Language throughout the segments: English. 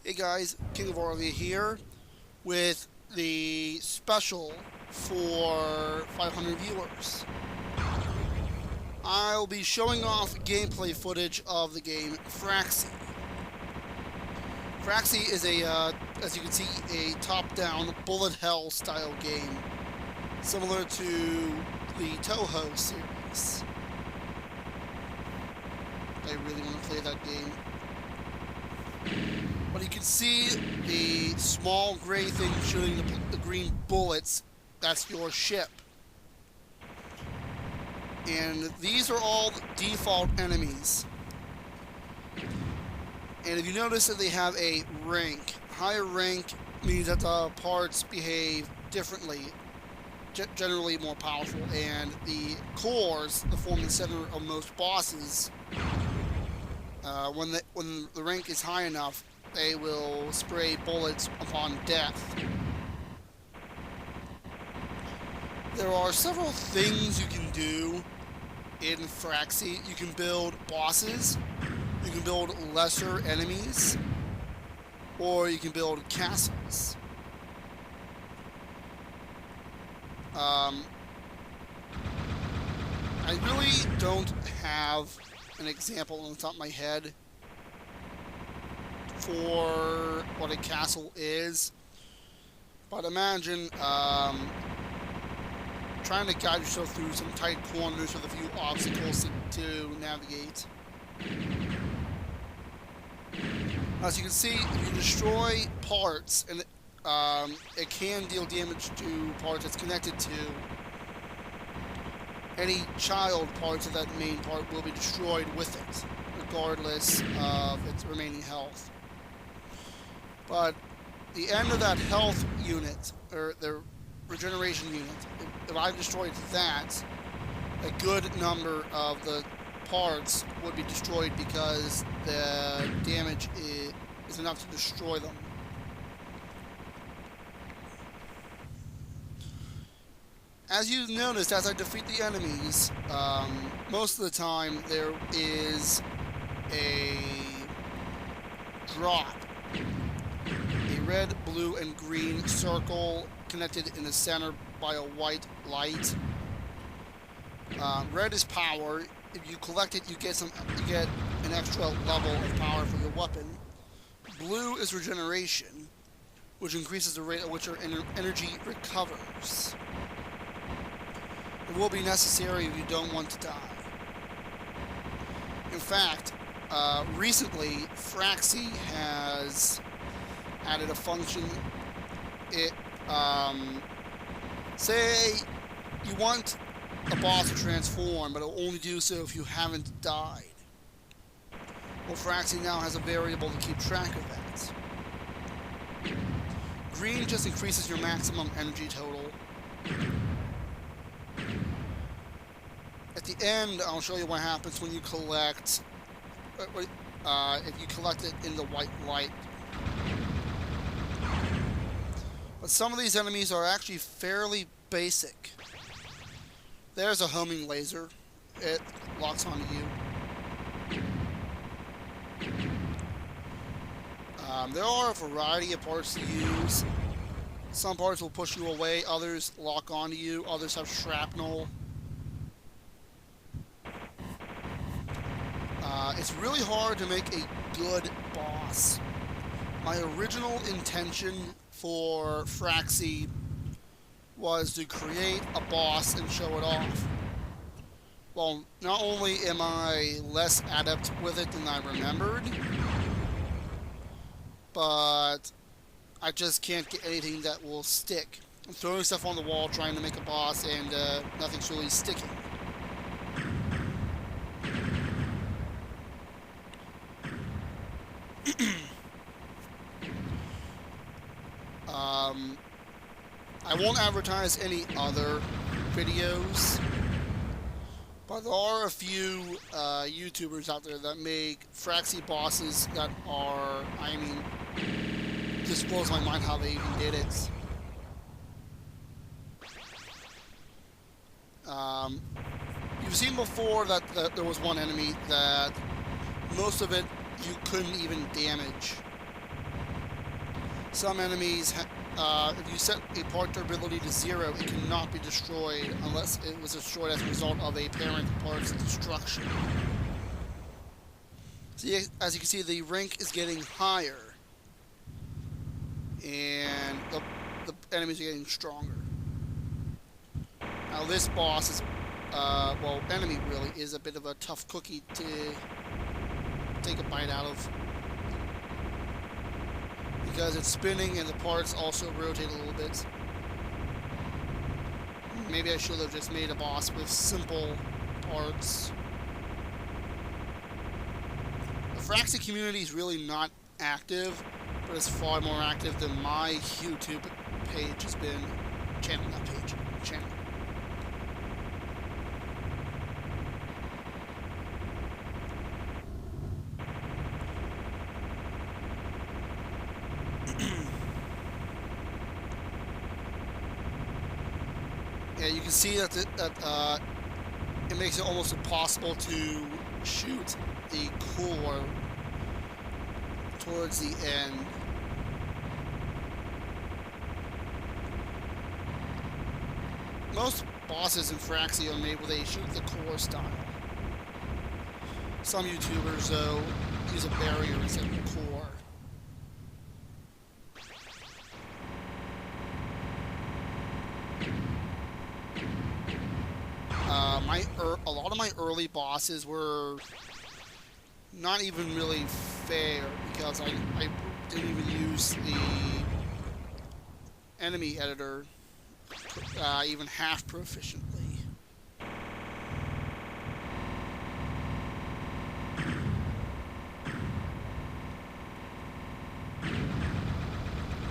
Hey guys, King of Orlia here with the special for 500 viewers. I'll be showing off gameplay footage of the game FRAXY. FRAXY is as you can see, a top-down bullet hell style game, similar to the Toho series. I really want to play that game. But you can see the small gray thing shooting the green bullets. That's your ship. And these are all default enemies. And if you notice that they have a rank, higher rank means that the parts behave differently, generally more powerful. And the cores that form the center of most bosses, when the rank is high enough, they will spray bullets upon death. There are several things you can do in FRAXY. You can build bosses, you can build lesser enemies, or you can build castles. I really don't have an example on the top of my head for what a castle is, but imagine trying to guide yourself through some tight corners with a few obstacles to navigate. As you can see, if you destroy parts, and it can deal damage to parts it's connected to, any child parts of that main part will be destroyed with it, regardless of its remaining health. But the end of that health unit, or the regeneration unit, if I destroyed that, a good number of the parts would be destroyed because the damage is enough to destroy them. As you noticed, as I defeat the enemies, most of the time there is a drop. A red, blue, and green circle connected in the center by a white light. Red is power. If you collect it, you get an extra level of power for your weapon. Blue is regeneration, which increases the rate at which your energy recovers. It will be necessary if you don't want to die. In fact, recently, FRAXY has added a function. Say you want a boss to transform, but it'll only do so if you haven't died. Well, FRAXY now has a variable to keep track of that. Green just increases your maximum energy total. At the end, I'll show you what happens when you collect, if you collect it in the white light. But some of these enemies are actually fairly basic. There's a homing laser. It locks onto you. There are a variety of parts to use. Some parts will push you away, others lock onto you, others have shrapnel. It's really hard to make a good boss. My original intention for FRAXY was to create a boss and show it off. Well, not only am I less adept with it than I remembered, but I just can't get anything that will stick. I'm throwing stuff on the wall trying to make a boss, and nothing's really sticking. I won't advertise any other videos, but there are a few YouTubers out there that make FRAXY bosses that are, I mean, just blows my mind how they even did it. You've seen before that there was one enemy that most of it you couldn't even damage. Some enemies, if you set a part durability to 0, it cannot be destroyed unless it was destroyed as a result of a parent part's destruction. So as you can see, the rank is getting higher, and the enemies are getting stronger. Now this boss is, well, enemy really, is a bit of a tough cookie to take a bite out of, because it's spinning and the parts also rotate a little bit. Maybe I should have just made a boss with simple parts. The FRAXY community is really not active, but it's far more active than my YouTube page has been. Channel, not page. Channel. Yeah, you can see that it makes it almost impossible to shoot the core towards the end. Most bosses in FRAXY are made where they shoot the core style. Some YouTubers, though, use a barrier instead of the core. A lot of my early bosses were not even really fair, because I didn't even use the enemy editor even half proficiently.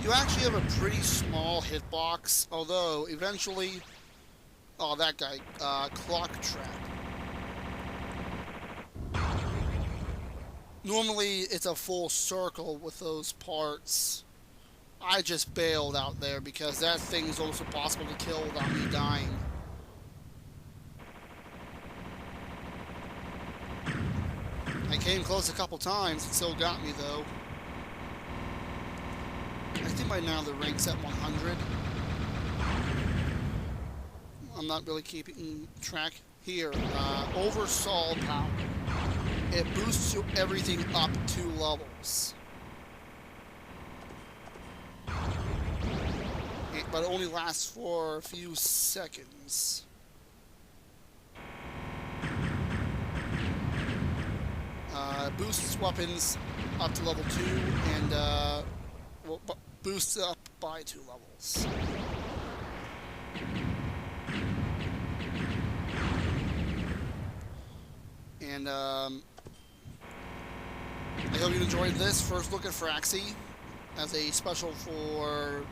You actually have a pretty small hitbox, although eventually... Oh, that guy, Clock Trap. Normally, it's a full circle with those parts. I just bailed out there because that thing is almost impossible to kill without me dying. I came close a couple times, it still got me though. I think by now the rank's at 100. I'm not really keeping track here. Oversoul power. It boosts everything up 2 levels. But it only lasts for a few seconds. Boosts weapons up to level 2 and well, boosts up by 2 levels. And I hope you enjoyed this first look at FRAXY as a special for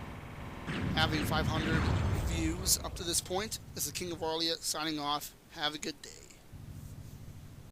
having 500 views up to this point. This is King of Arlia signing off. Have a good day.